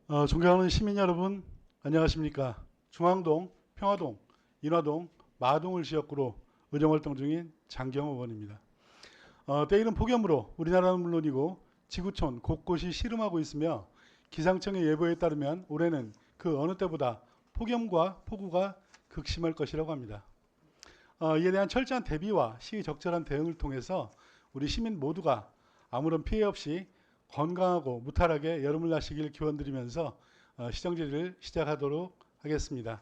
존경하는 시민 여러분, 안녕하십니까. 중앙동, 평화동, 인화동, 마동을 지역구로 의정활동 중인 장경호 의원입니다. 때이른 폭염으로 우리나라는 물론이고 지구촌 곳곳이 시름하고 있으며 기상청의 예보에 따르면 올해는 그 어느 때보다 폭염과 폭우가 극심할 것이라고 합니다. 이에 대한 철저한 대비와 시의적절한 대응을 통해서 우리 시민 모두가 아무런 피해 없이 건강하고 무탈하게 여름을 나시길 기원드리면서 시정질의를 시작하도록 하겠습니다.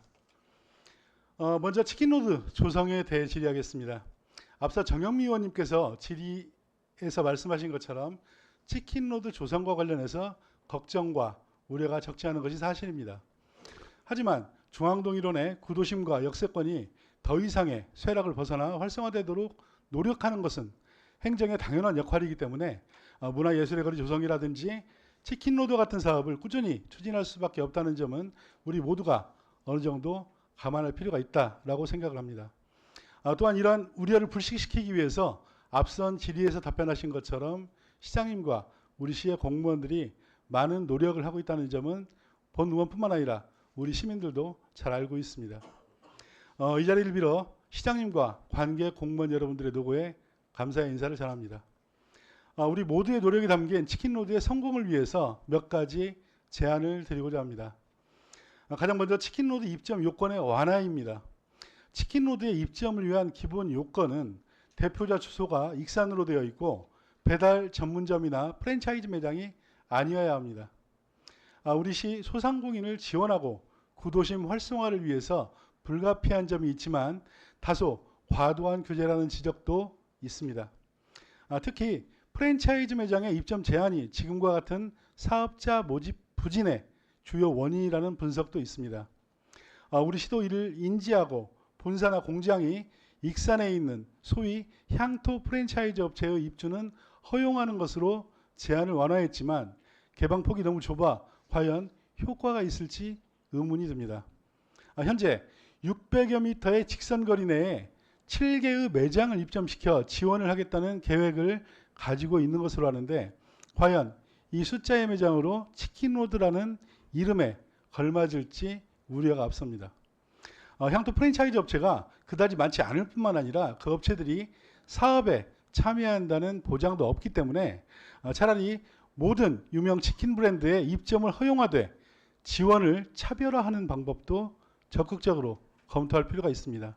먼저 치킨로드 조성에 대해 질의하겠습니다. 앞서 정영미 의원님께서 질의에서 말씀하신 것처럼 치킨로드 조성과 관련해서 걱정과 우려가 적지 않은 것이 사실입니다. 하지만 중앙동 일원의 구도심과 역세권이 더 이상의 쇠락을 벗어나 활성화되도록 노력하는 것은 행정의 당연한 역할이기 때문에 문화예술의 거리 조성이라든지 치킨로드 같은 사업을 꾸준히 추진할 수밖에 없다는 점은 우리 모두가 어느 정도 감안할 필요가 있다라고 생각을 합니다. 또한 이러한 우려를 불식시키기 위해서 앞선 질의에서 답변하신 것처럼 시장님과 우리 시의 공무원들이 많은 노력을 하고 있다는 점은 본 의원뿐만 아니라 우리 시민들도 잘 알고 있습니다. 이 자리를 빌어 시장님과 관계 공무원 여러분들의 노고에 감사의 인사를 전합니다. 우리 모두의 노력이 담긴 치킨로드의 성공을 위해서 몇 가지 제안을 드리고자 합니다. 가장 먼저 치킨로드 입점 요건의 완화입니다. 치킨로드의 입점을 위한 기본 요건은 대표자 주소가 익산으로 되어 있고 배달 전문점이나 프랜차이즈 매장이 아니어야 합니다. 우리 시 소상공인을 지원하고 구도심 활성화를 위해서 불가피한 점이 있지만 다소 과도한 규제라는 지적도 있습니다. 특히 프랜차이즈 매장의 입점 제한이 지금과 같은 사업자 모집 부진의 주요 원인이라는 분석도 있습니다. 우리 시도 이를 인지하고 본사나 공장이 익산에 있는 소위 향토 프랜차이즈 업체의 입주는 허용하는 것으로 제한을 완화했지만 개방폭이 너무 좁아 과연 효과가 있을지 의문이 듭니다. 현재 600여 미터의 직선거리 내에 7개의 매장을 입점시켜 지원을 하겠다는 계획을 가지고 있는 것으로 아는데 과연 이 숫자의 매장으로 치킨로드라는 이름에 걸맞을지 우려가 앞섭니다. 향토 프랜차이즈 업체가 그다지 많지 않을 뿐만 아니라 그 업체들이 사업에 참여한다는 보장도 없기 때문에 차라리 모든 유명 치킨 브랜드의 입점을 허용하되 지원을 차별화하는 방법도 적극적으로 검토할 필요가 있습니다.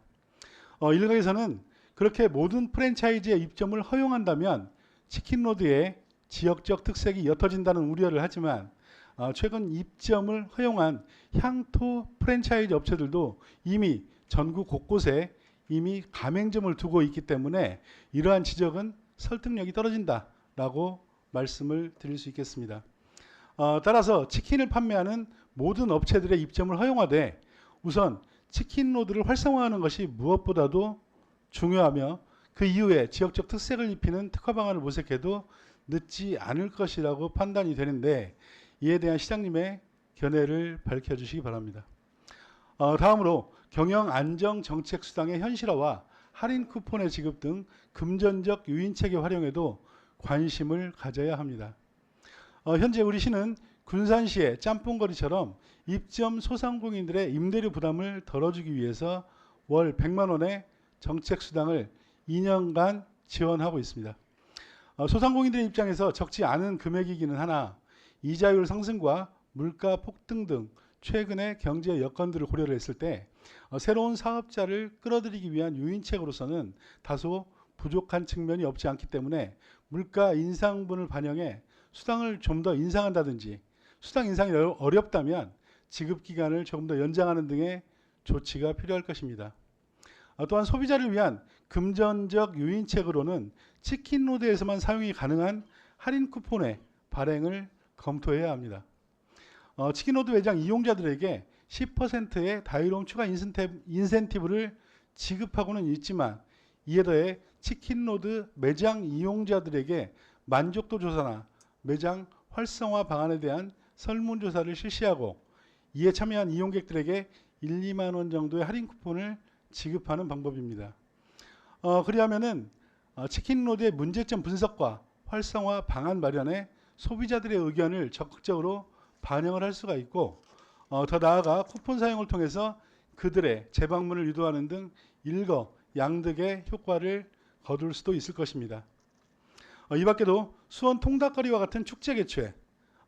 일각에서는 그렇게 모든 프랜차이즈의 입점을 허용한다면 치킨로드의 지역적 특색이 옅어진다는 우려를 하지만 최근 입점을 허용한 향토 프랜차이즈 업체들도 이미 전국 곳곳에 이미 가맹점을 두고 있기 때문에 이러한 지적은 설득력이 떨어진다라고 말씀을 드릴 수 있겠습니다. 따라서 치킨을 판매하는 모든 업체들의 입점을 허용하되 우선 치킨로드를 활성화하는 것이 무엇보다도 중요하며 그 이후에 지역적 특색을 입히는 특화 방안을 모색해도 늦지 않을 것이라고 판단이 되는데 이에 대한 시장님의 견해를 밝혀주시기 바랍니다. 다음으로 경영안정정책수당의 현실화와 할인 쿠폰의 지급 등 금전적 유인책의 활용에도 관심을 가져야 합니다. 현재 우리 시는 군산시의 짬뽕거리처럼 입점 소상공인들의 임대료 부담을 덜어주기 위해서 월 100만 원의 정책수당을 2년간 지원하고 있습니다. 소상공인들의 입장에서 적지 않은 금액이기는 하나 이자율 상승과 물가 폭등 등 최근의 경제 여건들을 고려를 했을 때 새로운 사업자를 끌어들이기 위한 유인책으로서는 다소 부족한 측면이 없지 않기 때문에 물가 인상분을 반영해 수당을 좀 더 인상한다든지 수당 인상이 어렵다면 지급 기간을 조금 더 연장하는 등의 조치가 필요할 것입니다. 또한 소비자를 위한 금전적 유인책으로는 치킨로드에서만 사용이 가능한 할인 쿠폰의 발행을 검토해야 합니다. 치킨로드 매장 이용자들에게 10%의 다이로움 추가 인센티브를 지급하고는 있지만 이에 더해 치킨로드 매장 이용자들에게 만족도 조사나 매장 활성화 방안에 대한 설문조사를 실시하고 이에 참여한 이용객들에게 1, 2만 원 정도의 할인 쿠폰을 지급하는 방법입니다. 그리하면은 치킨로드의 문제점 분석과 활성화 방안 마련에 소비자들의 의견을 적극적으로 반영을 할 수가 있고 더 나아가 쿠폰 사용을 통해서 그들의 재방문을 유도하는 등 일거양득의 효과를 거둘 수도 있을 것입니다. 이 밖에도 수원 통닭거리와 같은 축제 개최,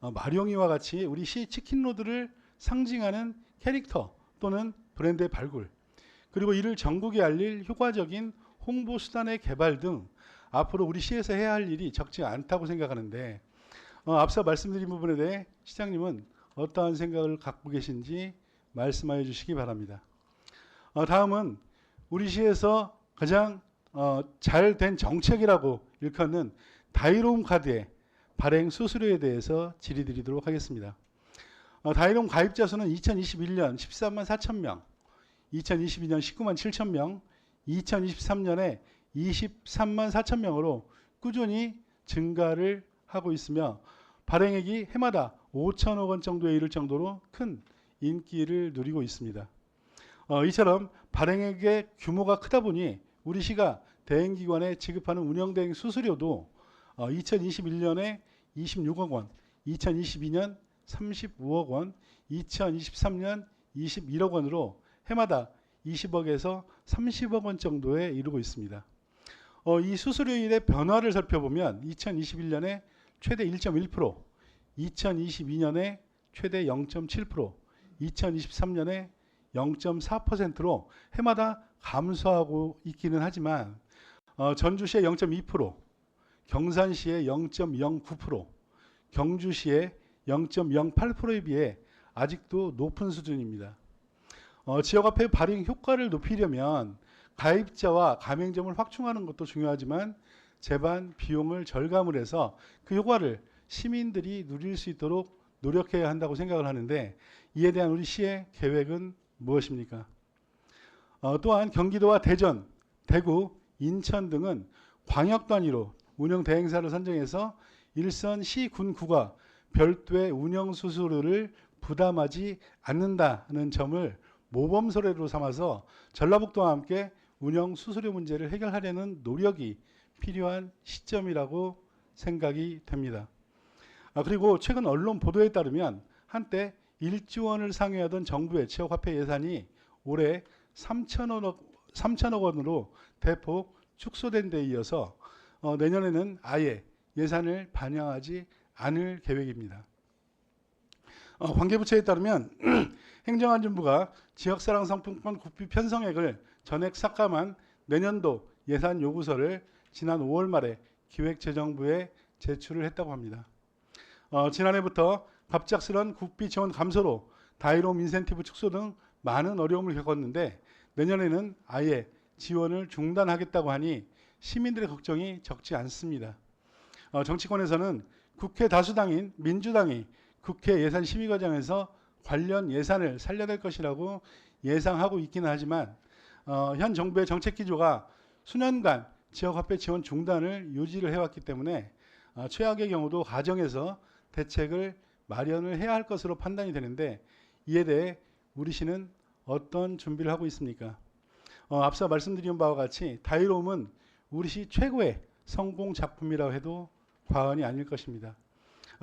마룡이와 같이 우리 시 치킨로드를 상징하는 캐릭터 또는 브랜드의 발굴, 그리고 이를 전국에 알릴 효과적인 홍보 수단의 개발 등 앞으로 우리 시에서 해야 할 일이 적지 않다고 생각하는데 앞서 말씀드린 부분에 대해 시장님은 어떠한 생각을 갖고 계신지 말씀하여 주시기 바랍니다. 다음은 우리 시에서 가장 잘 된 정책이라고 일컫는 다이로움 카드의 발행 수수료에 대해서 질의드리도록 하겠습니다. 다이로움 가입자 수는 2021년 13만 4천 명, 2022년 19만 7천 명, 2023년에 23만 4천 명으로 꾸준히 증가를 하고 있으며 발행액이 해마다 5천억 원 정도에 이를 정도로 큰 인기를 누리고 있습니다. 이처럼 발행액의 규모가 크다 보니 우리 시가 대행기관에 지급하는 운영대행 수수료도 2021년에 26억 원, 2022년 35억 원, 2023년 21억 원으로 해마다 20억에서 30억 원 정도에 이르고 있습니다. 이 수수료율의 변화를 살펴보면 2021년에 최대 1.1%, 2022년에 최대 0.7%, 2023년에 0.4%로 해마다 감소하고 있기는 하지만 전주시의 0.2%, 경산시의 0.09%, 경주시의 0.08%에 비해 아직도 높은 수준입니다. 지역화폐 발행 효과를 높이려면 가입자와 가맹점을 확충하는 것도 중요하지만 제반 비용을 절감을 해서 그 효과를 시민들이 누릴 수 있도록 노력해야 한다고 생각을 하는데 이에 대한 우리 시의 계획은 무엇입니까? 또한 경기도와 대전, 대구, 인천 등은 광역 단위로 운영 대행사를 선정해서 일선 시, 군, 구가 별도의 운영 수수료를 부담하지 않는다는 점을 모범 사례로 삼아서 전라북도와 함께 운영 수수료 문제를 해결하려는 노력이 필요한 시점이라고 생각이 됩니다. 그리고 최근 언론 보도에 따르면 한때 1조 원을 상회하던 정부의 지역화폐 예산이 올해 3천억 원으로 대폭 축소된 데 이어서 내년에는 아예 예산을 반영하지 않을 계획입니다. 관계부처에 따르면 행정안전부가 지역사랑 상품권 국비 편성액을 전액 삭감한 내년도 예산 요구서를 지난 5월 말에 기획재정부에 제출을 했다고 합니다. 지난해부터 갑작스런 국비 지원 감소로 다이로움 인센티브 축소 등 많은 어려움을 겪었는데 내년에는 아예 지원을 중단하겠다고 하니 시민들의 걱정이 적지 않습니다. 정치권에서는 국회 다수당인 민주당이 국회 예산심의과정에서 관련 예산을 살려낼 것이라고 예상하고 있기는 하지만 현 정부의 정책 기조가 수년간 지역화폐 지원 중단을 유지를 해왔기 때문에 최악의 경우도 가정에서 대책을 마련을 해야 할 것으로 판단이 되는데 이에 대해 우리 시는 어떤 준비를 하고 있습니까? 앞서 말씀드린 바와 같이 다이로움은 우리 시 최고의 성공 작품이라고 해도 과언이 아닐 것입니다.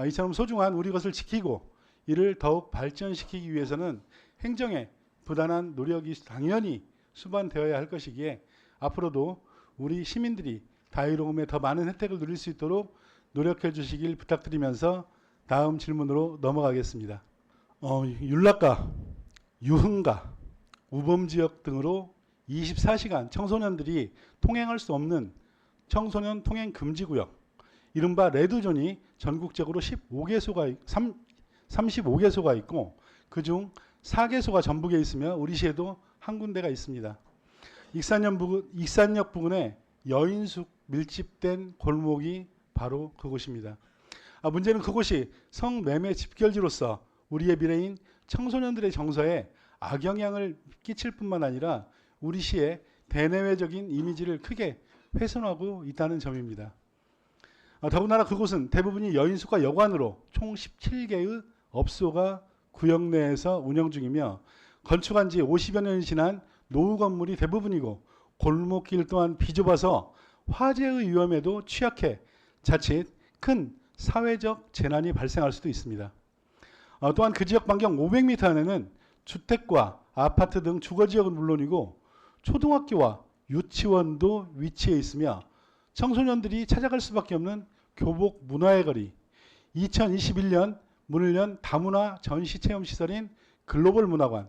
이처럼 소중한 우리 것을 지키고 이를 더욱 발전시키기 위해서는 행정의 부단한 노력이 당연히 수반되어야 할 것이기에 앞으로도 우리 시민들이 다이로움에 더 많은 혜택을 누릴 수 있도록 노력해 주시길 부탁드리면서 다음 질문으로 넘어가겠습니다. 윤락가, 유흥가, 우범지역 등으로 24시간 청소년들이 통행할 수 없는 청소년 통행 금지구역, 이른바 레드존이 전국적으로 35개소가 있고 그중 4개소가 전북에 있으며 우리 시에도 한 군데가 있습니다. 익산역 부근에 여인숙 밀집된 골목이 바로 그곳입니다. 문제는 그곳이 성매매 집결지로서 우리의 미래인 청소년들의 정서에 악영향을 끼칠 뿐만 아니라 우리 시의 대내외적인 이미지를 크게 훼손하고 있다는 점입니다. 더군다나 그곳은 대부분이 여인숙과 여관으로 총 17개의 업소가 구역 내에서 운영 중이며 건축한 지 50여 년이 지난 노후 건물이 대부분이고 골목길 또한 비좁아서 화재의 위험에도 취약해 자칫 큰 사회적 재난이 발생할 수도 있습니다. 또한 그 지역 반경 500m 안에는 주택과 아파트 등 주거지역은 물론이고 초등학교와 유치원도 위치해 있으며 청소년들이 찾아갈 수밖에 없는 교복 문화의 거리, 2021년 문을 연 다문화 전시체험시설인 글로벌 문화관,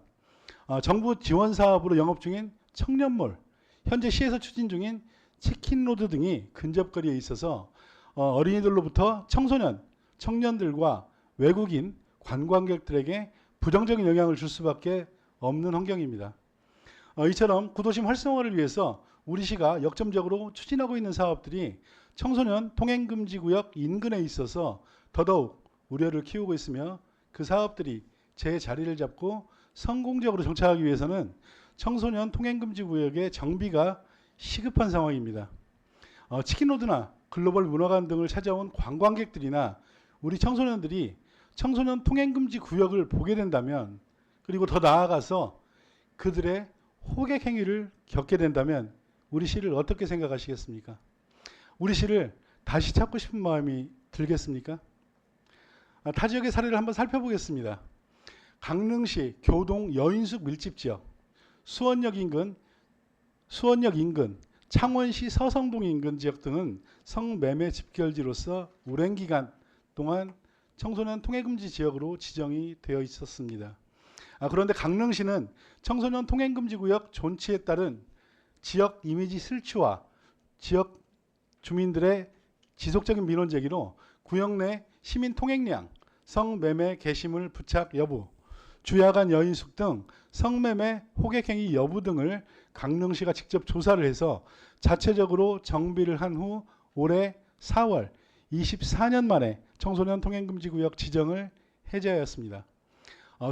정부 지원 사업으로 영업 중인 청년몰, 현재 시에서 추진 중인 치킨로드 등이 근접거리에 있어서 어린이들로부터 청소년, 청년들과 외국인, 관광객들에게 부정적인 영향을 줄 수밖에 없는 환경입니다. 이처럼 구도심 활성화를 위해서 우리 시가 역점적으로 추진하고 있는 사업들이 청소년 통행금지구역 인근에 있어서 더더욱 우려를 키우고 있으며 그 사업들이 제 자리를 잡고 성공적으로 정착하기 위해서는 청소년 통행금지구역의 정비가 시급한 상황입니다. 치킨로드나 글로벌 문화관 등을 찾아온 관광객들이나 우리 청소년들이 청소년 통행금지 구역을 보게 된다면, 그리고 더 나아가서 그들의 호객 행위를 겪게 된다면 우리 시를 어떻게 생각하시겠습니까? 우리 시를 다시 찾고 싶은 마음이 들겠습니까? 타 지역의 사례를 한번 살펴보겠습니다. 강릉시 교동 여인숙 밀집지역, 수원역 인근, 창원시 서성동 인근 지역 등은 성매매 집결지로서 오랜 기간 동안 청소년 통행금지 지역으로 지정이 되어 있었습니다. 그런데 강릉시는 청소년 통행금지 구역 존치에 따른 지역 이미지 실추와 지역 주민들의 지속적인 민원 제기로 구역 내 시민 통행량, 성매매 게시물 부착 여부, 주야간 여인숙 등 성매매 호객행위 여부 등을 강릉시가 직접 조사를 해서 자체적으로 정비를 한 후 올해 4월 24년 만에 청소년 통행금지 구역 지정을 해제하였습니다.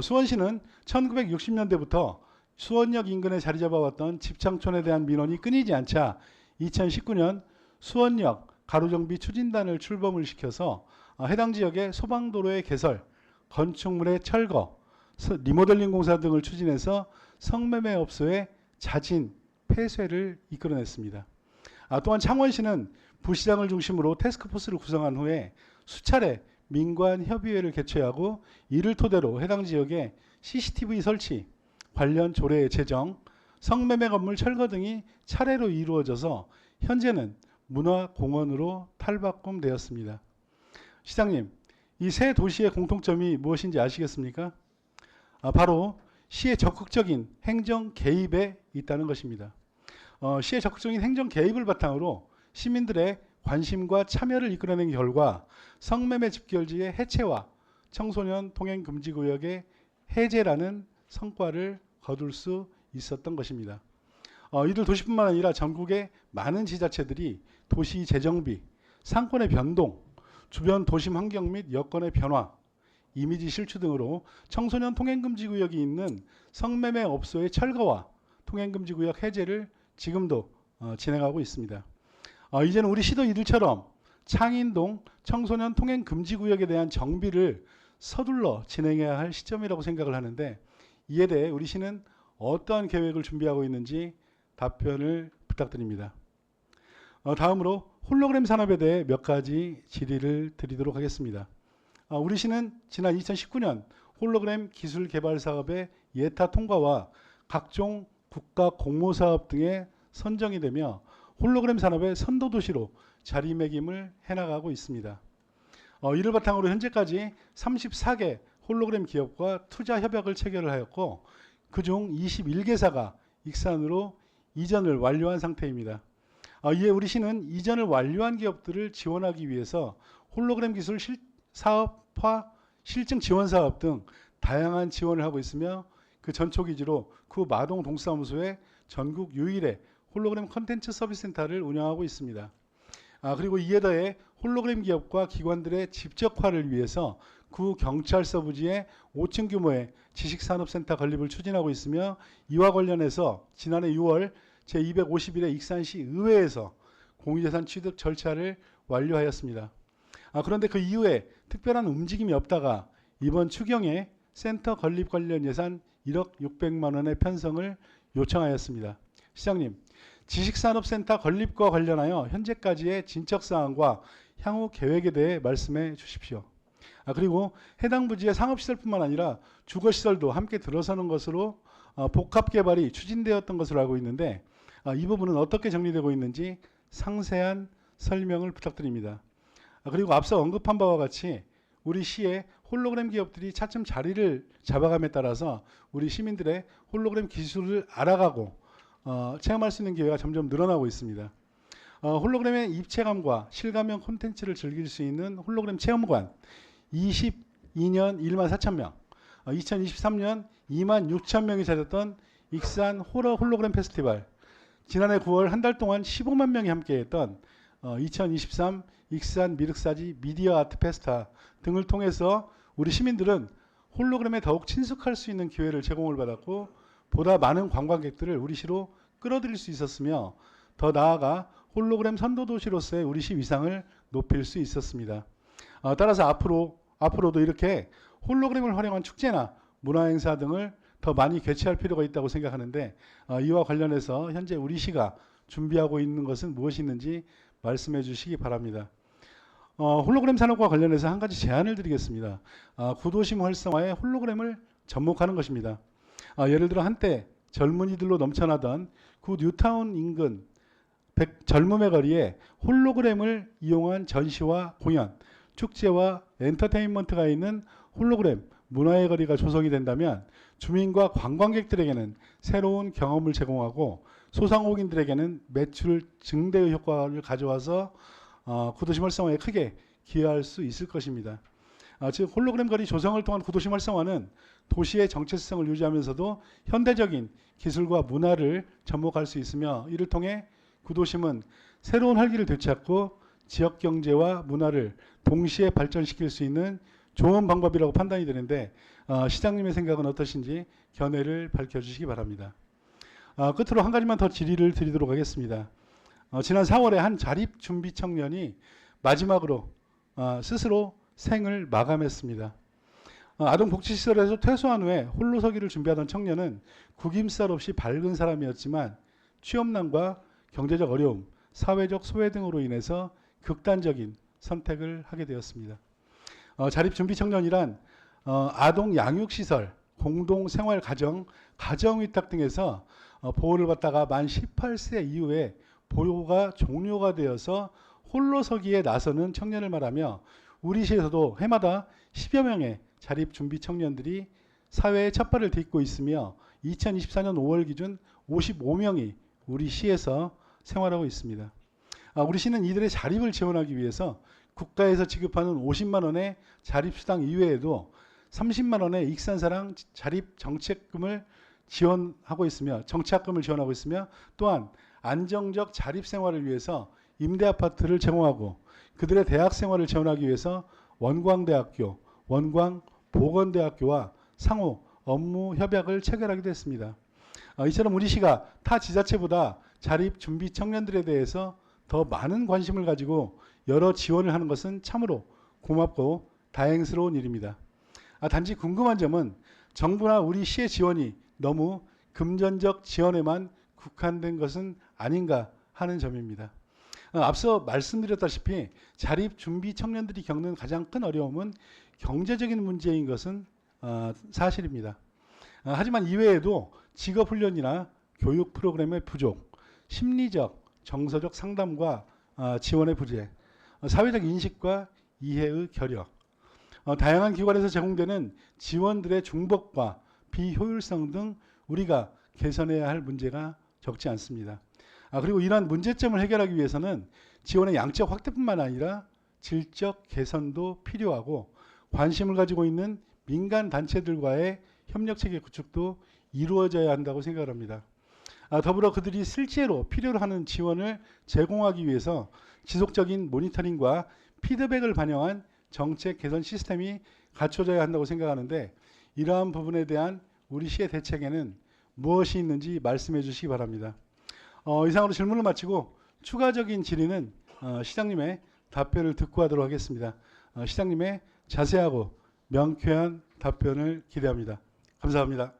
수원시는 1960년대부터 수원역 인근에 자리 잡아왔던 집창촌에 대한 민원이 끊이지 않자 2019년 수원역 가로정비 추진단을 출범을 시켜서 해당 지역의 소방도로의 개설, 건축물의 철거, 리모델링 공사 등을 추진해서 성매매 업소의 자진, 폐쇄를 이끌어냈습니다. 또한 창원시는 부시장을 중심으로 태스크포스를 구성한 후에 수차례 민관협의회를 개최하고 이를 토대로 해당 지역에 CCTV 설치, 관련 조례 제정, 성매매 건물 철거 등이 차례로 이루어져서 현재는 문화공원으로 탈바꿈되었습니다. 시장님, 이 세 도시의 공통점이 무엇인지 아시겠습니까? 바로 시의 적극적인 행정 개입에 있다는 것입니다. 시의 적극적인 행정 개입을 바탕으로 시민들의 관심과 참여를 이끌어낸 결과 성매매 집결지의 해체와 청소년 통행금지구역의 해제라는 성과를 거둘 수 있었던 것입니다. 이들 도시뿐만 아니라 전국의 많은 지자체들이 도시 재정비, 상권의 변동, 주변 도심 환경 및 여건의 변화, 이미지 실추 등으로 청소년 통행금지구역이 있는 성매매 업소의 철거와 통행금지구역 해제를 지금도 진행하고 있습니다. 이제는 우리 시도 이들처럼 창인동 청소년 통행금지구역에 대한 정비를 서둘러 진행해야 할 시점이라고 생각을 하는데, 이에 대해 우리 시는 어떠한 계획을 준비하고 있는지 답변을 부탁드립니다. 다음으로 홀로그램 산업에 대해 몇 가지 질의를 드리도록 하겠습니다. 우리 시는 지난 2019년 홀로그램 기술 개발 사업의 예타 통과와 각종 국가 공모 사업 등에 선정이 되며 홀로그램 산업의 선도도시로 자리매김을 해나가고 있습니다. 이를 바탕으로 현재까지 34개 홀로그램 기업과 투자 협약을 체결을 하였고 그중 21개사가 익산으로 이전을 완료한 상태입니다. 이에 우리 시는 이전을 완료한 기업들을 지원하기 위해서 홀로그램 기술 사업화 실증 지원 사업 등 다양한 지원을 하고 있으며 그 전초기지로 구 마동 동사무소에 전국 유일의 홀로그램 컨텐츠 서비스 센터를 운영하고 있습니다. 그리고 이에 더해 홀로그램 기업과 기관들의 집적화를 위해서 구 경찰서 부지에 5층 규모의 지식산업센터 건립을 추진하고 있으며 이와 관련해서 지난해 6월 제251회 익산시 의회에서 공유재산 취득 절차를 완료하였습니다. 그런데 그 이후에 특별한 움직임이 없다가 이번 추경에 센터 건립 관련 예산 1억 600만 원의 편성을 요청하였습니다. 시장님, 지식산업센터 건립과 관련하여 현재까지의 진척사항과 향후 계획에 대해 말씀해 주십시오. 그리고 해당 부지의 상업시설뿐만 아니라 주거시설도 함께 들어서는 것으로 복합 개발이 추진되었던 것으로 알고 있는데 이 부분은 어떻게 정리되고 있는지 상세한 설명을 부탁드립니다. 그리고 앞서 언급한 바와 같이 우리 시의 홀로그램 기업들이 차츰 자리를 잡아감에 따라서 우리 시민들의 홀로그램 기술을 알아가고 체험할 수 있는 기회가 점점 늘어나고 있습니다. 홀로그램의 입체감과 실감형 콘텐츠를 즐길 수 있는 홀로그램 체험관 22년 1만 4천 명, 2023년 2만 6천 명이 찾았던 익산 호러 홀로그램 페스티벌, 지난해 9월 한 달 동안 15만 명이 함께했던 2023 익산 미륵사지 미디어 아트 페스타 등을 통해서 우리 시민들은 홀로그램에 더욱 친숙할 수 있는 기회를 제공을 받았고 보다 많은 관광객들을 우리 시로 끌어들일 수 있었으며 더 나아가 홀로그램 선도도시로서의 우리 시 위상을 높일 수 있었습니다. 따라서 앞으로도 이렇게 홀로그램을 활용한 축제나 문화행사 등을 더 많이 개최할 필요가 있다고 생각하는데 이와 관련해서 현재 우리 시가 준비하고 있는 것은 무엇이 있는지 말씀해 주시기 바랍니다. 홀로그램 산업과 관련해서 한 가지 제안을 드리겠습니다. 구도심 활성화에 홀로그램을 접목하는 것입니다. 예를 들어 한때 젊은이들로 넘쳐나던 구 뉴타운 인근 젊음의 거리에 홀로그램을 이용한 전시와 공연, 축제와 엔터테인먼트가 있는 홀로그램 문화의 거리가 조성이 된다면 주민과 관광객들에게는 새로운 경험을 제공하고 소상공인들에게는 매출 증대의 효과를 가져와서 구도심 활성화에 크게 기여할 수 있을 것입니다. 즉 홀로그램 거리 조성을 통한 구도심 활성화는 도시의 정체성을 유지하면서도 현대적인 기술과 문화를 접목할 수 있으며 이를 통해 구도심은 새로운 활기를 되찾고 지역 경제와 문화를 동시에 발전시킬 수 있는 좋은 방법이라고 판단이 되는데 시장님의 생각은 어떠신지 견해를 밝혀주시기 바랍니다. 끝으로 한 가지만 더 질의를 드리도록 하겠습니다. 지난 4월에 한 자립준비 청년이 마지막으로 스스로 생을 마감했습니다. 아동복지시설에서 퇴소한 후에 홀로서기를 준비하던 청년은 구김살 없이 밝은 사람이었지만 취업난과 경제적 어려움, 사회적 소외 등으로 인해서 극단적인 선택을 하게 되었습니다. 자립준비 청년이란 아동 양육시설, 공동생활가정, 가정위탁 등에서 보호를 받다가 만 18세 이후에 보호가 종료가 되어서 홀로서기에 나서는 청년을 말하며 우리 시에서도 해마다 10여 명의 자립준비 청년들이 사회에 첫 발을 딛고 있으며 2024년 5월 기준 55명이 우리 시에서 생활하고 있습니다. 우리 시는 이들의 자립을 지원하기 위해서 국가에서 지급하는 50만 원의 자립수당 이외에도 30만 원의 익산사랑 자립 정책금을 지원하고 있으며 정착금을 지원하고 있으며 또한 안정적 자립 생활을 위해서 임대 아파트를 제공하고 그들의 대학 생활을 지원하기 위해서 원광대학교, 원광보건대학교와 상호 업무 협약을 체결하기도 했습니다. 이처럼 우리 시가 타 지자체보다 자립 준비 청년들에 대해서 더 많은 관심을 가지고 여러 지원을 하는 것은 참으로 고맙고 다행스러운 일입니다. 단지 궁금한 점은 정부나 우리 시의 지원이 너무 금전적 지원에만 국한된 것은 아닌가 하는 점입니다. 앞서 말씀드렸다시피 자립 준비 청년들이 겪는 가장 큰 어려움은 경제적인 문제인 것은 사실입니다. 하지만 이외에도 직업훈련이나 교육 프로그램의 부족, 심리적, 정서적 상담과 지원의 부재, 사회적 인식과 이해의 결여, 다양한 기관에서 제공되는 지원들의 중복과 비효율성 등 우리가 개선해야 할 문제가 적지 않습니다. 그리고 이러한 문제점을 해결하기 위해서는 지원의 양적 확대뿐만 아니라 질적 개선도 필요하고 관심을 가지고 있는 민간 단체들과의 협력체계 구축도 이루어져야 한다고 생각합니다. 더불어 그들이 실제로 필요로 하는 지원을 제공하기 위해서 지속적인 모니터링과 피드백을 반영한 정책 개선 시스템이 갖춰져야 한다고 생각하는데 이러한 부분에 대한 우리 시의 대책에는 무엇이 있는지 말씀해 주시기 바랍니다. 이상으로 질문을 마치고 추가적인 질의는 시장님의 답변을 듣고 하도록 하겠습니다. 시장님의 자세하고 명쾌한 답변을 기대합니다. 감사합니다.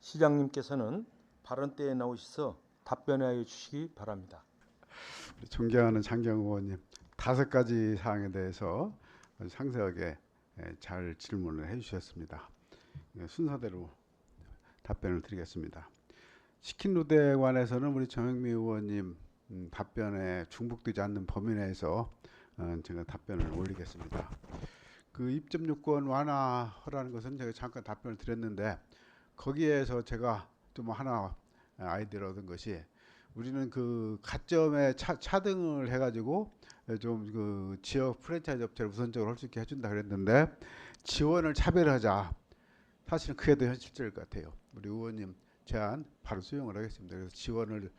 시장님께서는 발언대에 나오셔서 답변하여 주시기 바랍니다. 존경하는 장경 의원님, 5가지 사항에 대해서 상세하게 잘 질문을 해주셨습니다. 순서대로 답변을 드리겠습니다. 치킨 루드에 관해서는 우리 정영미 의원님 답변에 중복되지 않는 범위 내에서 제가 답변을 올리겠습니다. 그 입점 요건 완화라는 것은 제가 잠깐 답변을 드렸는데 거기에서 제가 좀 하나 아이디어를 얻은 것이 우리는 그 가점에 차등을 해가지고 좀 그 지역 프랜차이즈 업체를 우선적으로 할 수 있게 해준다 그랬는데 지원을 차별하자. 사실은 그게 더 현실적일 것 같아요. 우리 의원님 제안 바로 수용을 하겠습니다. 그래서 지원을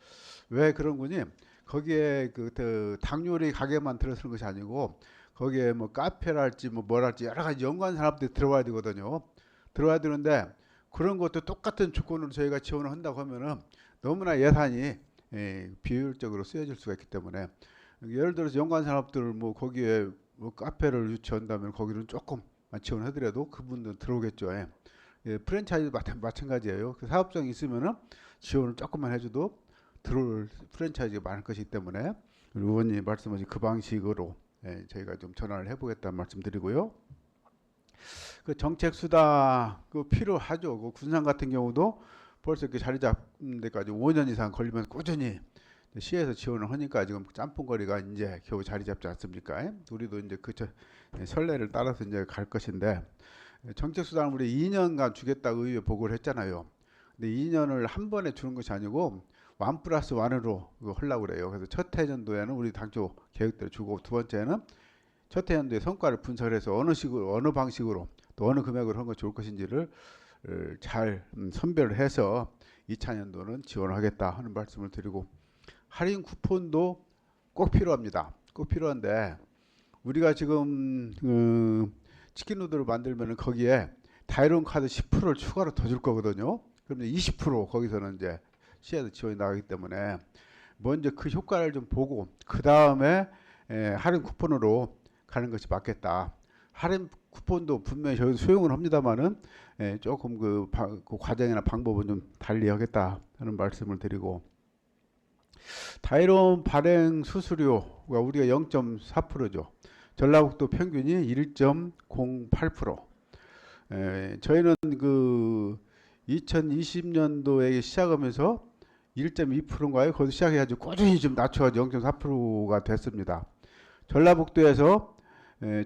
왜 그런 거니? 거기에 그 닭요리 가게만 들어서는 것이 아니고 거기에 뭐 카페랄지 뭐 뭐랄지 여러 가지 연관 산업들이 들어와야 되거든요. 들어와야 되는데 그런 것도 똑같은 조건으로 저희가 지원을 한다고 하면은 너무나 예산이 비효율적으로 쓰여질 수가 있기 때문에 예를 들어서 연관 산업들 뭐 거기에 뭐 카페를 유치한다면 거기는 조금만 지원해드려도 그분들 들어오겠죠. 프랜차이즈 마찬가지예요. 그 사업성이 있으면은 지원을 조금만 해줘도 들어올 프랜차이즈가 많을 것이기 때문에 우리 의원님 말씀하신 그 방식으로 저희가 좀 전환을 해보겠다는 말씀드리고요. 그 정책 수다 그 필요하죠. 그 군산 같은 경우도 벌써 이렇게 자리 잡는 데까지 5년 이상 걸리면 꾸준히 시에서 지원을 하니까 지금 짬뽕거리가 이제 겨우 자리 잡지 않습니까? 우리도 이제 그 선례를 따라서 이제 갈 것인데 정책 수당을 우리 2년간 주겠다 의회 보고를 했잖아요. 근데 2년을 한 번에 주는 것이 아니고 1+1으로 하려고 그래요. 그래서 첫 해년도에는 우리 당초 계획대로 주고 두 번째는 첫 해년도에 성과를 분석해서 어느 식으로 어느 방식으로 또 어느 금액으로 한 것 좋을 것인지를 잘 선별을 해서 2차 년도는 지원을 하겠다 하는 말씀을 드리고 할인 쿠폰도 꼭 필요합니다. 꼭 필요한데 우리가 지금 치킨 누드를 만들면은 거기에 다이론 카드 10%를 추가로 더 줄 거거든요. 그러면 20% 거기서는 이제 시에서 지원이 나가기 때문에 먼저 그 효과를 좀 보고 그 다음에 할인 쿠폰으로 가는 것이 맞겠다. 할인 쿠폰도 분명히 저희 수용을 합니다만은 조금 그 과정이나 방법은 좀 달리 하겠다 하는 말씀을 드리고 다이론 발행 수수료가 우리가 0.4%죠. 전라북도 평균이 1.08%. 저희는 그 2020년도에 시작하면서 1.2%인가요? 거기서 시작해가지고 꾸준히 좀 낮춰가지고 0.4%가 됐습니다. 전라북도에서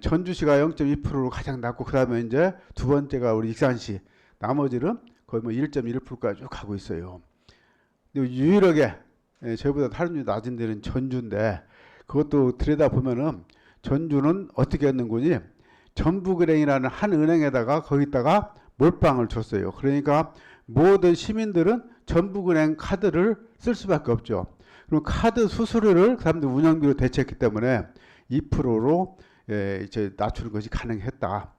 전주시가 0.2%로 가장 낮고 그 다음에 이제 두 번째가 우리 익산시, 나머지는 거의 뭐 1.1%까지 쭉 가고 있어요. 근데 유일하게 저희보다 할인율이 낮은 데는 전주인데 그것도 들여다 보면은 전주는 어떻게 했는군이 전북은행이라는 한 은행에다가 거기다가 몰빵을 줬어요. 그러니까 모든 시민들은 전북은행 카드를 쓸 수밖에 없죠. 그럼 카드 수수료를 그 사람들 운영비로 대체했기 때문에 2%로 이제 낮추는 것이 가능했다.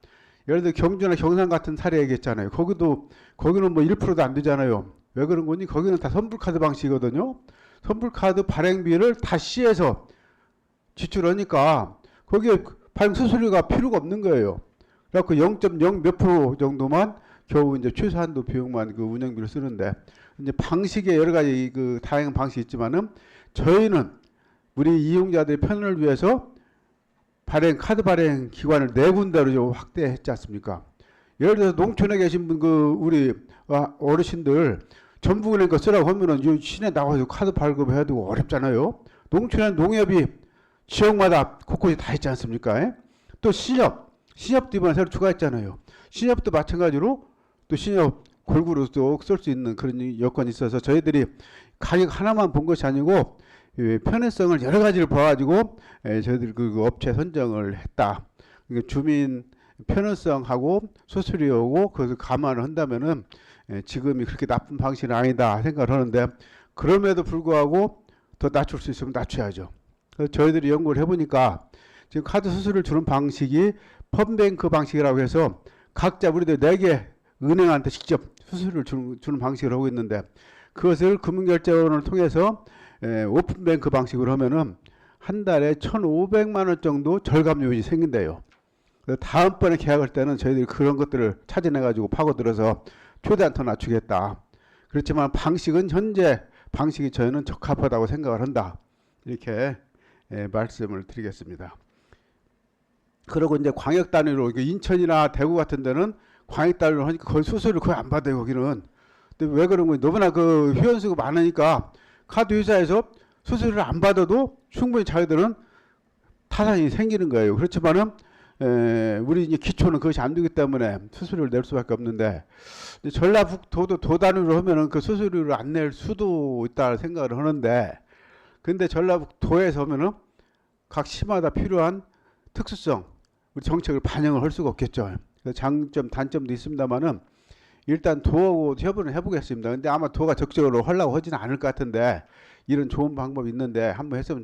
예를 들어 경주나 경산 같은 사례 얘기했잖아요. 거기는 뭐 1%도 안 되잖아요. 왜 그런 거니? 거기는 다 선불카드 방식이거든요. 선불카드 발행비를 다 시에서 지출하니까 거기에 발행 수수료가 필요가 없는 거예요. 그래갖고 0.0 몇 프로 정도만 겨우 이제 최소한도 비용만 그 운영비를 쓰는데 이제 방식에 여러 가지 그 다양한 방식이 있지만은 저희는 우리 이용자들의 편을 위해서 카드 발행 기관을 4군데로 확대했지 않습니까? 예를 들어서 농촌에 계신 분 우리 어르신들 전북은행 거 쓰라고 하면은 시내 나와서 카드 발급해야 되고 어렵잖아요. 농촌에 농협이 지역마다 곳곳이 다 있지 않습니까? 또 신협도 이번에 새로 추가했잖아요. 신협도 마찬가지로 또 신협 골고루 또 쓸 수 있는 그런 여건이 있어서 저희들이 가격 하나만 본 것이 아니고 편의성을 여러 가지를 봐가지고 저희들 그 업체 선정을 했다. 그러니까 주민 편의성하고 수수료하고 그것을 감안을 한다면은 지금이 그렇게 나쁜 방식은 아니다 생각을 하는데 그럼에도 불구하고 더 낮출 수 있으면 낮춰야죠. 그래서 저희들이 연구를 해보니까 지금 카드 수수료를 주는 방식이 펀뱅크 방식이라고 해서 각자 우리들 4개 은행한테 직접 수수료를 주는 방식을 하고 있는데 그것을 금융결제원을 통해서 오픈뱅크 방식으로 하면은 한 달에 1,500만 원 정도 절감 요인이 생긴대요. 그래서 다음번에 계약할 때는 저희들이 그런 것들을 찾아내가지고 파고들어서 최대한 더 낮추겠다. 그렇지만 방식은 현재 방식이 저희는 적합하다고 생각을 한다. 이렇게 말씀을 드리겠습니다. 그리고 이제 광역 단위로 인천이나 대구 같은 데는 광역 단위로 하니까 거의 수수료를 거의 안 받아요 거기는. 근데 왜 그런 거예요? 너무나 그 회원수가 많으니까 카드 회사에서 수수료를 안 받아도 충분히 자기들은 타산이 생기는 거예요. 그렇지만은 우리 이제 기초는 그것이 안 되기 때문에 수수료를 낼 수밖에 없는데, 전라북도도 도 단위로 하면은 그 수수료를 안 낼 수도 있다 생각을 하는데, 근데 전라북도에서 하면은 각 시마다 필요한 특수성, 우리 정책을 반영을 할 수가 없겠죠. 장점, 단점도 있습니다만은 일단 도하고 협의를 해보겠습니다. 근데 아마 도가 적극적으로 하려고 하지는 않을 것 같은데, 이런 좋은 방법이 있는데 한번 했으면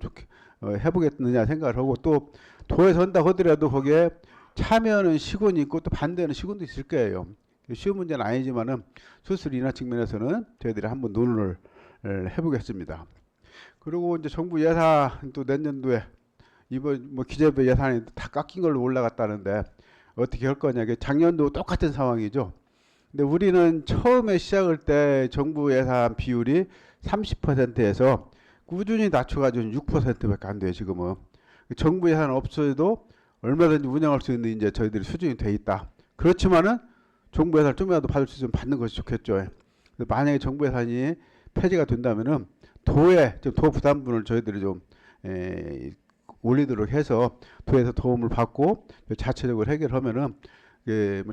해보겠느냐 생각을 하고, 또 도에서 한다고 하더라도 거기에 참여하는 시군이 있고 또 반대하는 시군도 있을 거예요. 쉬운 문제는 아니지만은 수수료 인하 측면에서는 저희들이 한번 논의를 해보겠습니다. 그리고 이제 정부 예산 또 내년도에 이번 뭐 기재부 예산이 다 깎인 걸로 올라갔다는데 어떻게 할 거냐. 작년도 똑같은 상황이죠. 근데 우리는 처음에 시작할 때 정부 예산 비율이 30%에서 꾸준히 낮춰가지고 6%밖에 안 돼요 지금은. 정부 예산 없어도 얼마든지 운영할 수 있는 이제 저희들이 수준이 돼 있다. 그렇지만은 정부 예산을 좀이라도 받을 수 있으면 받는 것이 좋겠죠. 만약에 정부 예산이 폐지가 된다면은 도의 도 부담분을 저희들이 좀 올리도록 해서 도에서 도움을 받고 자체적으로 해결하면은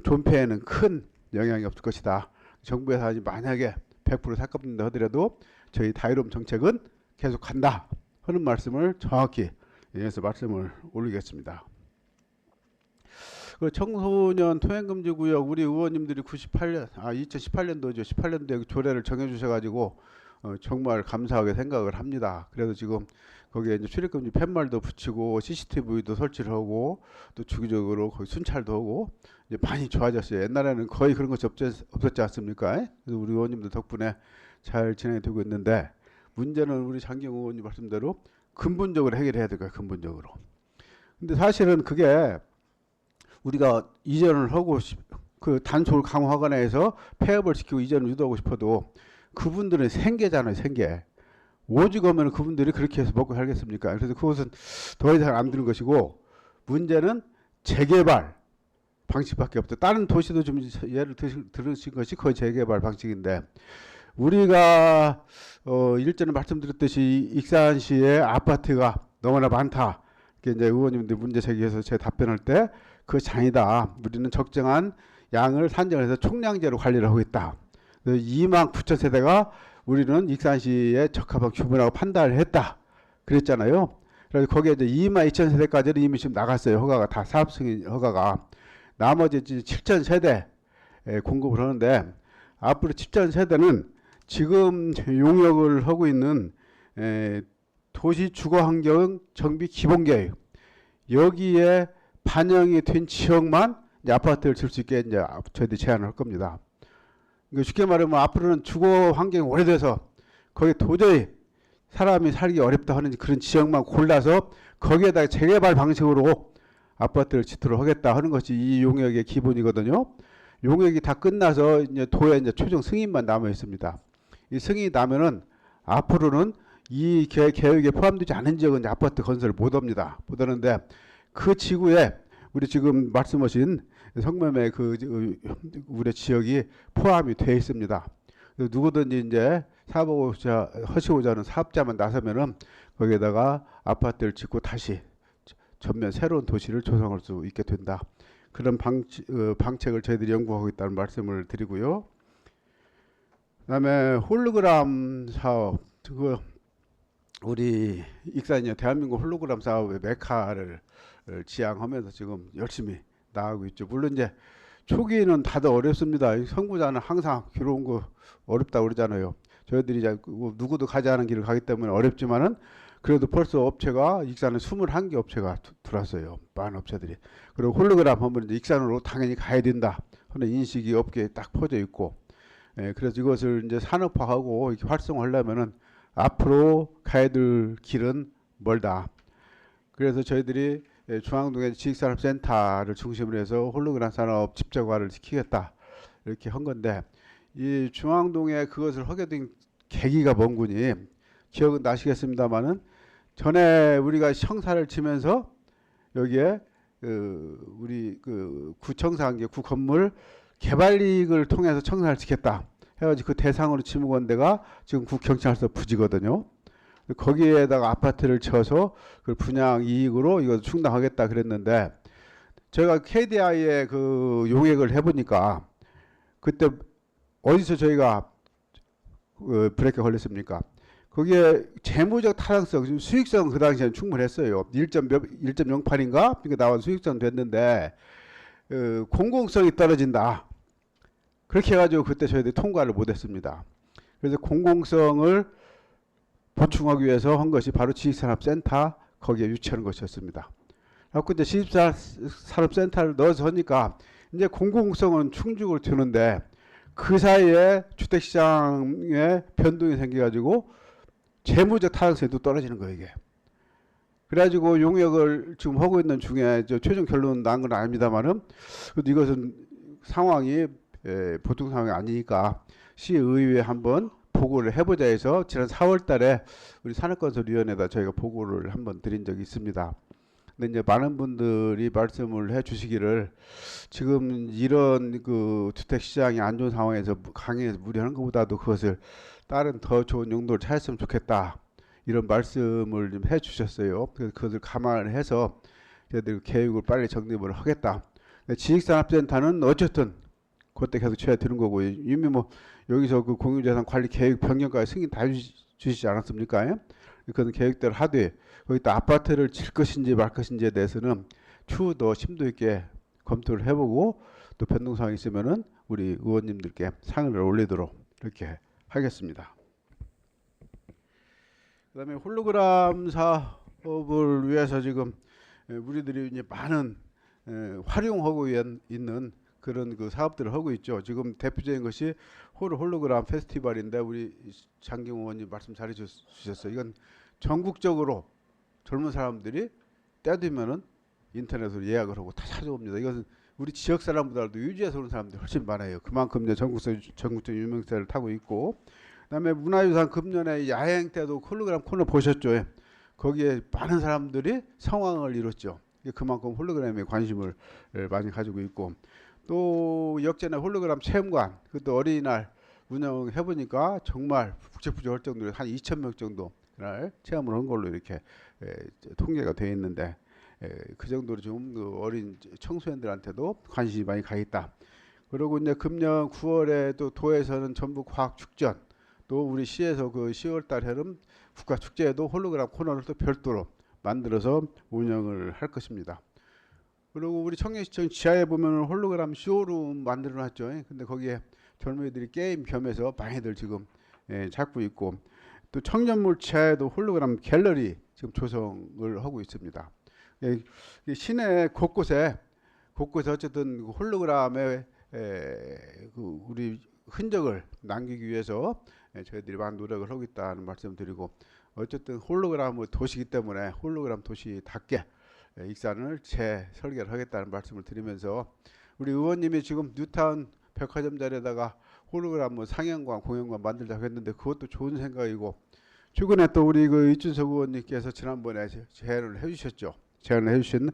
존폐에는 큰 영향이 없을 것이다. 정부 예산이 만약에 100% 삭감된다 하더라도 저희 다이롬 정책은 계속 간다 하는 말씀을 정확히 여기서 말씀을 올리겠습니다. 그 청소년 통행금지구역 우리 의원님들이 2018년도죠. 18년도에 조례를 정해주셔가지고 정말 감사하게 생각을 합니다. 그래서 지금 거기에 이제 출입금지 팻말도 붙이고 CCTV도 설치를 하고 또 주기적으로 거기 순찰도 하고 이제 많이 좋아졌어요. 옛날에는 거의 그런 것이 없었지 않습니까? 그래서 우리 의원님들 덕분에 잘 진행이 되고 있는데, 문제는 우리 장경 의원님 말씀대로 근본적으로 해결해야 될 거예요. 근본적으로. 근데 사실은 그게 우리가 이전을 하고 그 단속을 강화하거나 해서 폐업을 시키고 이전을 유도하고 싶어도 그분들은 생계잖아요. 생계. 오직 오면 그분들이 그렇게 해서 먹고 살겠습니까? 그래서 그것은 더 이상 안 되는 것이고, 문제는 재개발 방식밖에 없다. 다른 도시도 좀 예를 들으신 것이 거의 재개발 방식인데, 우리가 일전에 말씀드렸듯이 익산시에 아파트가 너무나 많다. 이제 의원님들 문제 제기해서 제 답변할 때 그것이 아니다. 우리는 적정한 양을 산정해서 총량제로 관리를 하고 있다. 2만 9천 세대가 우리는 익산시에 적합한 규모라고 판단을 했다. 그랬잖아요. 그래서 거기에 이제 2만 2천 세대까지는 이미 지금 나갔어요. 허가가 다 사업 승인 허가가. 나머지 7천 세대 공급을 하는데, 앞으로 7천 세대는 지금 용역을 하고 있는 도시 주거환경 정비 기본계획, 여기에 반영이 된 지역만 이제 아파트를 질 수 있게 이제 저희들이 제안을 할 겁니다. 그러니까 쉽게 말하면 앞으로는 주거 환경이 오래돼서 거기 도저히 사람이 살기 어렵다 하는 그런 지역만 골라서 거기에다가 재개발 방식으로 아파트를 짓도록 하겠다 하는 것이 이 용역의 기본이거든요. 용역이 다 끝나서 이제 도에 이제 최종 승인만 남아 있습니다. 이 승인이 나면은 앞으로는 이 계획에 포함되지 않은 지역은 이제 아파트 건설을 못 합니다. 못 하는데, 그 지구에 우리 지금 말씀하신 성매매 우리 지역이 포함이 되어 있습니다. 누구든지 이제 사업을 하시고자 하는 사업자만 나서면은 거기에다가 아파트를 짓고 다시 전면 새로운 도시를 조성할 수 있게 된다. 그런 방책을 저희들이 연구하고 있다는 말씀을 드리고요. 그다음에 홀로그램 사업, 우리 익산이 대한민국 홀로그램 사업의 메카를 지향하면서 지금 열심히 나가고 있죠. 물론 이제 초기에는 다들 어렵습니다. 선구자는 항상 길어온 거 어렵다고 그러잖아요. 저희들이 이제 누구도 가지 않은 길을 가기 때문에 어렵지만은 그래도 벌써 업체가 익산에 21개 업체가 들어왔어요. 많은 업체들이. 그리고 홀로그램 하면 이제 익산으로 당연히 가야 된다 하는 인식이 업계에 딱 퍼져 있고, 그래서 이것을 이제 산업화하고 이렇게 활성화하려면은 앞으로 가야 될 길은 멀다. 그래서 저희들이 중앙동의 지식산업센터를 중심으로 해서 홀로그램 산업 집적화를 시키겠다 이렇게 한 건데, 이 중앙동에 그것을 하게 된 계기가 뭔군이 기억은 나시겠습니다만은, 전에 우리가 형사를 치면서 여기에 우리 구 청사한 게 구 건물 개발 이익을 통해서 청사를 짓겠다 해가지고 그 대상으로 지목한 데가 지금 구 경찰서 부지거든요. 거기에다가 아파트를 쳐서 그 분양 이익으로 이거 충당하겠다 그랬는데 제가 KDI에 그 용역을 해보니까 그때 어디서 저희가 브레이크 걸렸습니까? 거기에 재무적 타당성, 지금 수익성 그 당시에는 충분했어요. 1.08인가? 그러니까 나온 수익성 됐는데 공공성이 떨어진다. 그렇게 해가지고 그때 저희들이 통과를 못했습니다. 그래서 공공성을 보충하기 위해서 한 것이 바로 지식산업센터 거기에 유치하는 것이었습니다. 그래서 이제 지식산업센터를 넣어서 하니까 이제 공공성은 충족을 주는데 그 사이에 주택시장에 변동이 생겨가지고 재무적 타당성이 또 떨어지는 거예요, 이게. 그래가지고 용역을 지금 하고 있는 중에 최종 결론 난 건 아닙니다만은 이것은 상황이 보통 상황이 아니니까 시의회에 한번 보고를 해보자 해서 지난 4월 달에 우리 산업건설위원회에다 저희가 보고를 한번 드린 적이 있습니다. 근데 이제 많은 분들이 말씀을 해 주시기를 지금 이런 그 주택시장이 안 좋은 상황에서 강행해서 무리하는 것보다도 그것을 다른 더 좋은 용도를 찾았으면 좋겠다. 이런 말씀을 좀 해 주셨어요. 그래서 그것을 감안해서 저희들 계획을 빨리 정립을 하겠다. 지식산업센터는 어쨌든 그때 계속 쳐야 되는 거고 이미 뭐 여기서 그 공유재산 관리 계획 변경까지 승인 다 주시지 않았습니까? 그건 계획대로 하되 거기다 아파트를 칠 것인지 말 것인지에 대해서는 추후 더 심도 있게 검토를 해보고 또 변동사항이 있으면은 우리 의원님들께 상을 올리도록 이렇게 하겠습니다. 그다음에 홀로그램 사업을 위해서 지금 우리들이 이제 많은 활용하고 있는 그런 그 사업들을 하고 있죠. 지금 대표적인 것이 홀로그램 페스티벌인데 우리 장경 의원님 말씀 잘해 주셨어요. 이건 전국적으로 젊은 사람들이 때 되면은 인터넷으로 예약을 하고 다 찾아옵니다. 이것은 우리 지역 사람보다도 유지해서 오는 사람들이 훨씬 많아요. 그만큼 이제 전국적 유명세를 타고 있고, 그다음에 문화유산 금년에 야행 때도 홀로그램 코너 보셨죠? 거기에 많은 사람들이 성황을 이뤘죠. 그만큼 홀로그램에 관심을 많이 가지고 있고, 또 역전에 홀로그램 체험관, 그것도 어린이날 운영해 보니까 정말 북적북적할 정도로 한 2,000명 정도 날 체험을 한 걸로 이렇게 통계가 되어 있는데 그 정도로 좀 그 어린 청소년들한테도 관심이 많이 가 있다. 그리고 이제 금년 9월에 또 도에서는 전북 과학 축전, 또 우리 시에서 그 10월달 해름 국가 축제에도 홀로그램 코너를 또 별도로 만들어서 운영을 할 것입니다. 그리고 우리 청년시청 지하에 보면 홀로그램 쇼룸 만들어 놨죠. 근데 거기에 젊은이들이 게임 겸해서 많이들 지금 찾고 있고, 또 청년몰 지하에도 홀로그램 갤러리 지금 조성을 하고 있습니다. 시내 곳곳에 어쨌든 홀로그램의 그 우리 흔적을 남기기 위해서 저희들이 많은 노력을 하고 있다는 말씀드리고, 어쨌든 홀로그램 도시이기 때문에 홀로그램 도시답게 익산을 재설계를 하겠다는 말씀을 드리면서, 우리 의원님이 지금 뉴타운 백화점 자리에다가 홀로그램 상영관, 공연관 만들자고 했는데 그것도 좋은 생각이고, 최근에 또 우리 그 이준석 의원님께서 지난번에 제안을 해주셨죠. 제안을 해주신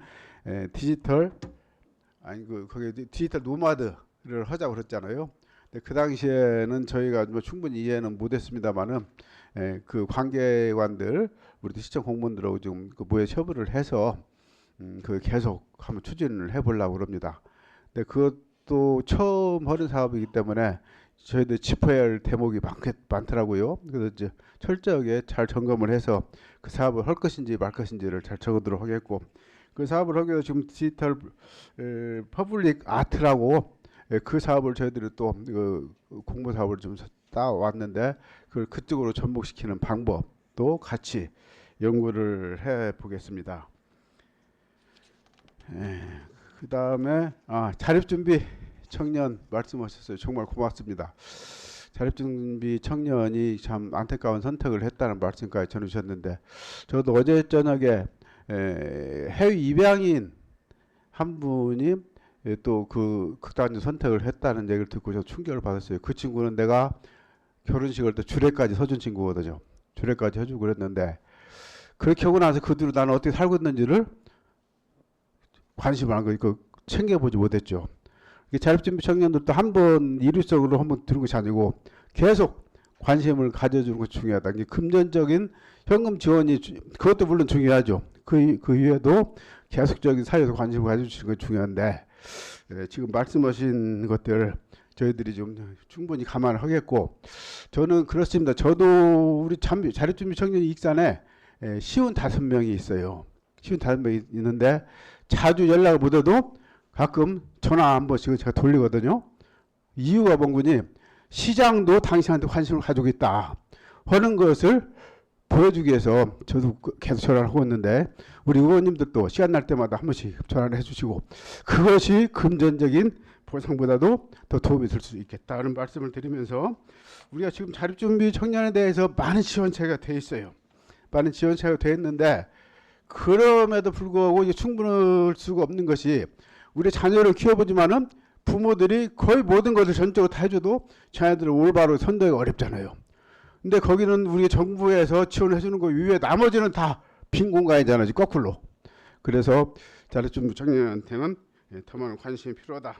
디지털 거기 디지털 노마드를 하자고 그랬잖아요. 근데 그 당시에는 저희가 뭐 충분히 이해는 못했습니다만은 그 관계관들 우리 시청 공무원들하고 좀 그 모의 협의를 해서 그 계속 한번 추진을 해보려고 그럽니다. 근데 그것도 처음 하는 사업이기 때문에 저희들 짚어야 할 대목이 많더라고요. 그래서 이제 철저하게 잘 점검을 해서 그 사업을 할 것인지 말 것인지를 잘 정하도록 하겠고, 그 사업을 하기 위해서 지금 디지털 퍼블릭 아트라고 그 사업을 저희들이 또 그 공모 사업을 좀 따왔는데 그걸 그쪽으로 접목시키는 방법도 같이 연구를 해 보겠습니다. 그 다음에 자립준비 청년 말씀하셨어요. 정말 고맙습니다. 자립준비 청년이 참 안타까운 선택을 했다는 말씀까지 전해주셨는데, 저도 어제 저녁에 해외 입양인 한 분이 또 그 극단적 선택을 했다는 얘기를 듣고 저 충격을 받았어요. 그 친구는 내가 결혼식을 때 주례까지 서준 친구거든요. 주례까지 해주고 그랬는데, 그렇게 하고 나서 그 뒤로 나는 어떻게 살고 있는지를 관심을 안 가지고 챙겨보지 못했죠. 자립준비 청년들도 한번 일회성으로 한번 들은 것이 아니고 계속 관심을 가져주는 것이 중요하다. 이게 금전적인 현금 지원이 그것도 물론 중요하죠. 그 이외에도 계속적인 사회에서 관심을 가져주시는 것이 중요한데 지금 말씀하신 것들 저희들이 좀 충분히 감안을 하겠고 저는 그렇습니다. 저도 우리 자립준비 청년 익산에 55명이 있어요. 55명이 있는데 자주 연락을 못 해도 가끔 전화 한 번씩 제가 돌리거든요. 이유가 뭔군이 시장도 당신한테 관심을 가지고 있다 하는 것을 보여주기 위해서 저도 계속 전화를 하고 있는데 우리 의원님들도 시간 날 때마다 한 번씩 전화를 해주시고 그것이 금전적인 보상보다도 더 도움이 될 수 있겠다는 말씀을 드리면서 우리가 지금 자립준비 청년에 대해서 많은 지원체가 돼 있어요. 많은 지원체가 돼 있는데 그럼에도 불구하고 이게 충분할 수가 없는 것이 우리 자녀를 키워보지만은 부모들이 거의 모든 것을 전적으로 다 해줘도 자녀들을 올바로 선도하기 어렵잖아요. 근데 거기는 우리 정부에서 지원해주는 거 이외에 나머지는 다 빈 공간이잖아요. 거꾸로. 그래서 자립준비 청년한테는 더 많은 관심이 필요하다.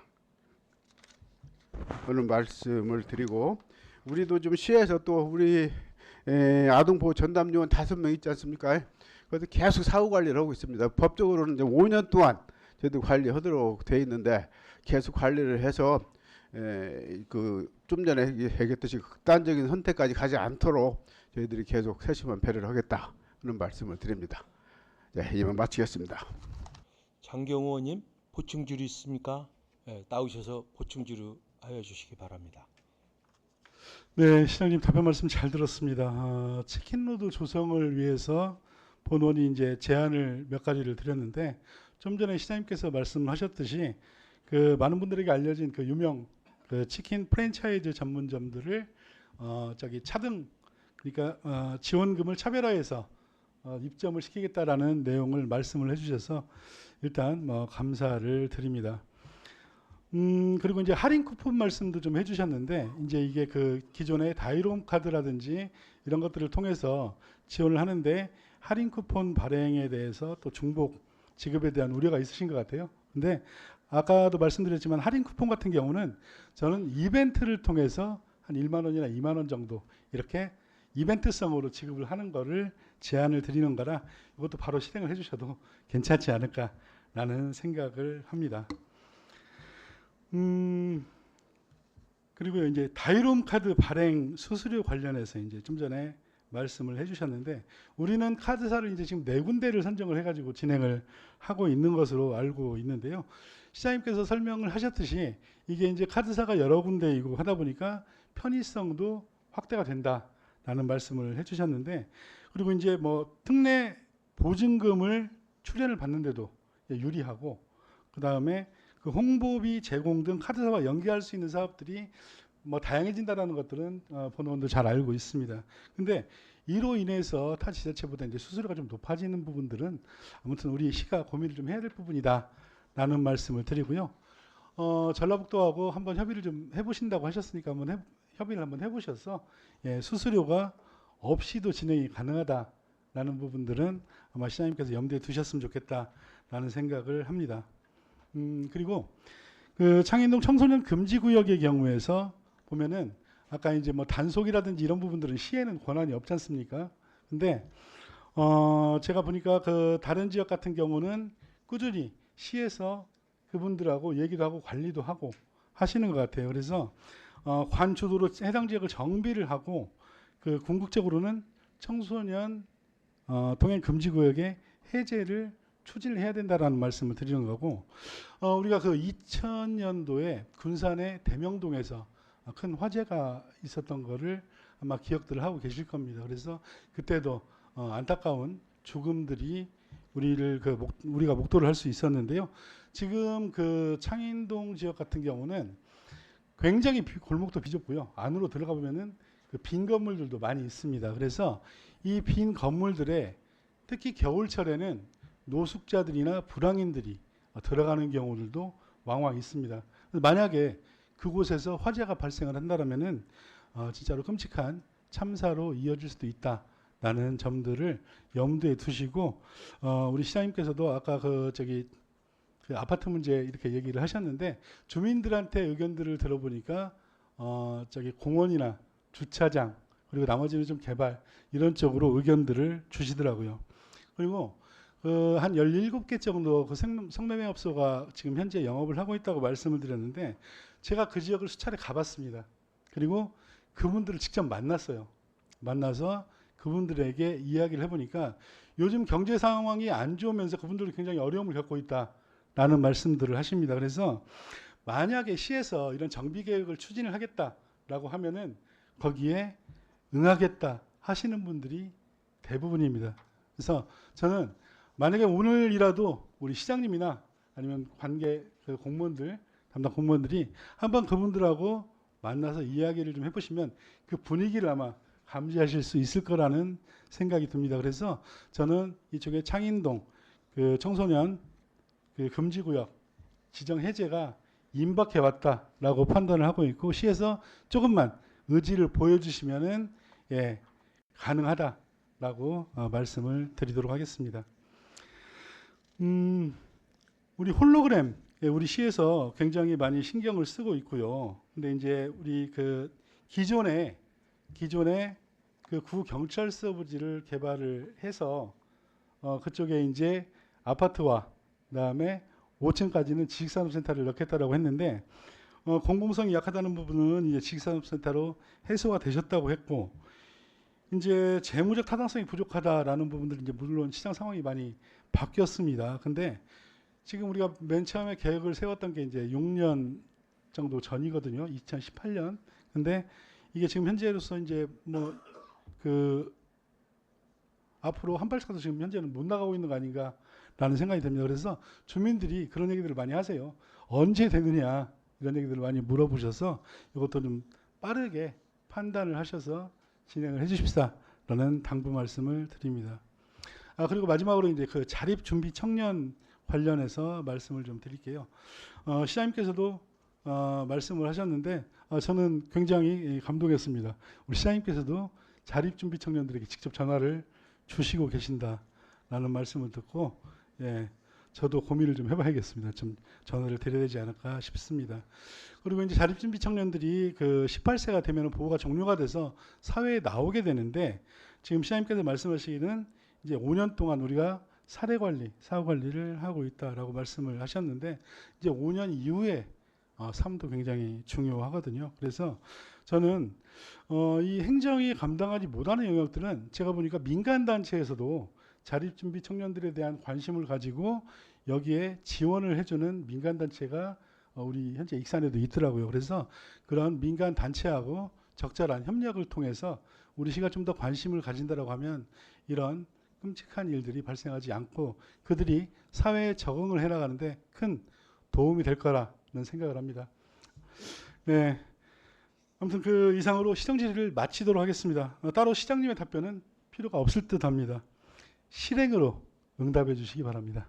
그런 말씀을 드리고 우리도 좀 시에서 또 우리 아동보호 전담요원 5명 있지 않습니까? 그래서 계속 사후 관리를 하고 있습니다. 법적으로는 이제 5년 동안 저희도 관리하도록 돼 있는데 계속 관리를 해서 좀 전에 얘기했듯이 극단적인 선택까지 가지 않도록 저희들이 계속 세심한 배려를 하겠다 그런 말씀을 드립니다. 네, 이만 마치겠습니다. 장경호 의원님 보충질의 있습니까? 네, 나오셔서 보충질의 하여 주시기 바랍니다. 네, 시장님 답변 말씀 잘 들었습니다. 치킨로드 조성을 위해서 본원이 이제 제안을 몇 가지를 드렸는데 좀 전에 시장님께서 말씀하셨듯이 그 많은 분들에게 알려진 그 유명 그 치킨 프랜차이즈 전문점들을 차등 그러니까 지원금을 차별화해서 입점을 시키겠다라는 내용을 말씀을 해주셔서 일단 감사를 드립니다. 그리고 이제 할인 쿠폰 말씀도 좀 해주셨는데 이제 이게 그 기존의 다이롬 카드라든지 이런 것들을 통해서 지원을 하는데 할인 쿠폰 발행에 대해서 또 중복 지급에 대한 우려가 있으신 것 같아요. 근데 아까도 말씀드렸지만 할인 쿠폰 같은 경우는 저는 이벤트를 통해서 한 1만 원이나 2만 원 정도 이렇게 이벤트성으로 지급을 하는 거를 제안을 드리는 거라 이것도 바로 실행을 해주셔도 괜찮지 않을까라는 생각을 합니다. 그리고 이제 다이롬 카드 발행 수수료 관련해서 이제 좀 전에 말씀을 해주셨는데 우리는 카드사를 이제 지금 4군데를 선정을 해가지고 진행을 하고 있는 것으로 알고 있는데요. 시장님께서 설명을 하셨듯이 이게 이제 카드사가 여러 군데이고 하다 보니까 편의성도 확대가 된다라는 말씀을 해주셨는데 그리고 이제 특례 보증금을 출연을 받는데도 유리하고 그 다음에 그 홍보비 제공 등 카드사와 연계할 수 있는 사업들이 다양해진다라는 것들은 본원도 잘 알고 있습니다. 근데 이로 인해서 타 지자체보다 이제 수수료가 좀 높아지는 부분들은 아무튼 우리 시가 고민을 좀 해야 될 부분이다라는 말씀을 드리고요. 전라북도하고 한번 협의를 좀 해보신다고 하셨으니까 협의를 한번 해보셔서 수수료가 없이도 진행이 가능하다라는 부분들은 아마 시장님께서 염두에 두셨으면 좋겠다라는 생각을 합니다. 그리고 그 창인동 청소년 금지구역의 경우에서 보면은 아까 이제 단속이라든지 이런 부분들은 시에는 권한이 없지 않습니까? 근데 제가 보니까 그 다른 지역 같은 경우는 꾸준히 시에서 그분들하고 얘기도 하고 관리도 하고 하시는 것 같아요. 그래서 관주도로 해당 지역을 정비를 하고 그 궁극적으로는 청소년 동행 금지구역의 해제를 추진을 해야 된다라는 말씀을 드리는 거고 우리가 그 2000년도에 군산의 대명동에서 큰 화재가 있었던 거를 아마 기억들을 하고 계실 겁니다. 그래서 그때도 안타까운 죽음들이 우리가 목도를 할 수 있었는데요. 지금 그 창인동 지역 같은 경우는 굉장히 골목도 비좁고요. 안으로 들어가 보면은 그 빈 건물들도 많이 있습니다. 그래서 이 빈 건물들에 특히 겨울철에는 노숙자들이나 불황인들이 들어가는 경우들도 왕왕 있습니다. 만약에 그곳에서 화재가 발생을 한다면은 진짜로 끔찍한 참사로 이어질 수도 있다라는 점들을 염두에 두시고 우리 시장님께서도 아까 그 그 아파트 문제 이렇게 얘기를 하셨는데 주민들한테 의견들을 들어보니까 저기 공원이나 주차장 그리고 나머지는 좀 개발 이런 쪽으로 의견들을 주시더라고요. 그리고 한 17개 정도 그 성매매업소가 지금 현재 영업을 하고 있다고 말씀을 드렸는데 제가 그 지역을 수차례 가봤습니다. 그리고 그분들을 직접 만났어요. 만나서 그분들에게 이야기를 해보니까 요즘 경제 상황이 안 좋으면서 그분들이 굉장히 어려움을 겪고 있다라는 말씀들을 하십니다. 그래서 만약에 시에서 이런 정비 계획을 추진을 하겠다라고 하면은 거기에 응하겠다 하시는 분들이 대부분입니다. 그래서 저는 만약에 오늘이라도 우리 시장님이나 아니면 관계 그 공무원들 담당 공무원들이 한번 그분들하고 만나서 이야기를 좀 해보시면 그 분위기를 아마 감지하실 수 있을 거라는 생각이 듭니다. 그래서 저는 이쪽에 창인동 그 청소년 그 금지구역 지정 해제가 임박해 왔다라고 판단을 하고 있고 시에서 조금만 의지를 보여주시면은 예, 가능하다라고 말씀을 드리도록 하겠습니다. 우리 홀로그램 우리 시에서 굉장히 많이 신경을 쓰고 있고요. 근데 이제 우리 그 기존에 그 구경찰서 부지를 개발을 해서 그쪽에 이제 아파트와 그다음에 5층까지는 지식산업센터를 넣겠다라고 했는데 공공성이 약하다는 부분은 이제 지식산업센터로 해소가 되셨다고 했고 이제 재무적 타당성이 부족하다라는 부분들은 이제 물론 시장 상황이 많이 바뀌었습니다. 근데 지금 우리가 맨 처음에 계획을 세웠던 게 이제 6년 정도 전이거든요. 2018년. 근데 이게 지금 현재로서 이제 뭐 그 앞으로 한 발짝도 지금 현재는 못 나가고 있는 거 아닌가라는 생각이 듭니다. 그래서 주민들이 그런 얘기들을 많이 하세요. 언제 되느냐 이런 얘기들을 많이 물어보셔서 이것도 좀 빠르게 판단을 하셔서 진행을 해주십사라는 당부 말씀을 드립니다. 그리고 마지막으로 이제 그 자립 준비 청년 관련해서 말씀을 좀 드릴게요. 시장님께서도 말씀을 하셨는데 저는 굉장히 감동했습니다. 우리 시장님께서도 자립준비 청년들에게 직접 전화를 주시고 계신다라는 말씀을 듣고 예, 저도 고민을 좀 해봐야겠습니다. 좀 전화를 드려야 되지 않을까 싶습니다. 그리고 이제 자립준비 청년들이 그 18세가 되면 보호가 종료가 돼서 사회에 나오게 되는데 지금 시장님께서 말씀하시기는 이제 5년 동안 우리가 사례 관리, 사후 관리를 하고 있다라고 말씀을 하셨는데 이제 5년 이후에 삶도 굉장히 중요하거든요. 그래서 저는 이 행정이 감당하지 못하는 영역들은 제가 보니까 민간단체에서도 자립준비 청년들에 대한 관심을 가지고 여기에 지원을 해주는 민간단체가 우리 현재 익산에도 있더라고요. 그래서 그런 민간단체하고 적절한 협력을 통해서 우리 시가 좀 더 관심을 가진다라고 하면 이런 끔찍한 일들이 발생하지 않고 그들이 사회에 적응을 해나가는데 큰 도움이 될 거라는 생각을 합니다. 네. 아무튼 그 이상으로 시정 질의를 마치도록 하겠습니다. 따로 시장님의 답변은 필요가 없을 듯 합니다. 실행으로 응답해 주시기 바랍니다.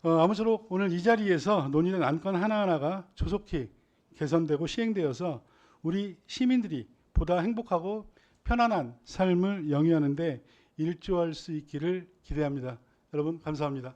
아무쪼록 오늘 이 자리에서 논의된 안건 하나하나가 조속히 개선되고 시행되어서 우리 시민들이 보다 행복하고 편안한 삶을 영위하는 데 일조할 수 있기를 기대합니다. 여러분 감사합니다.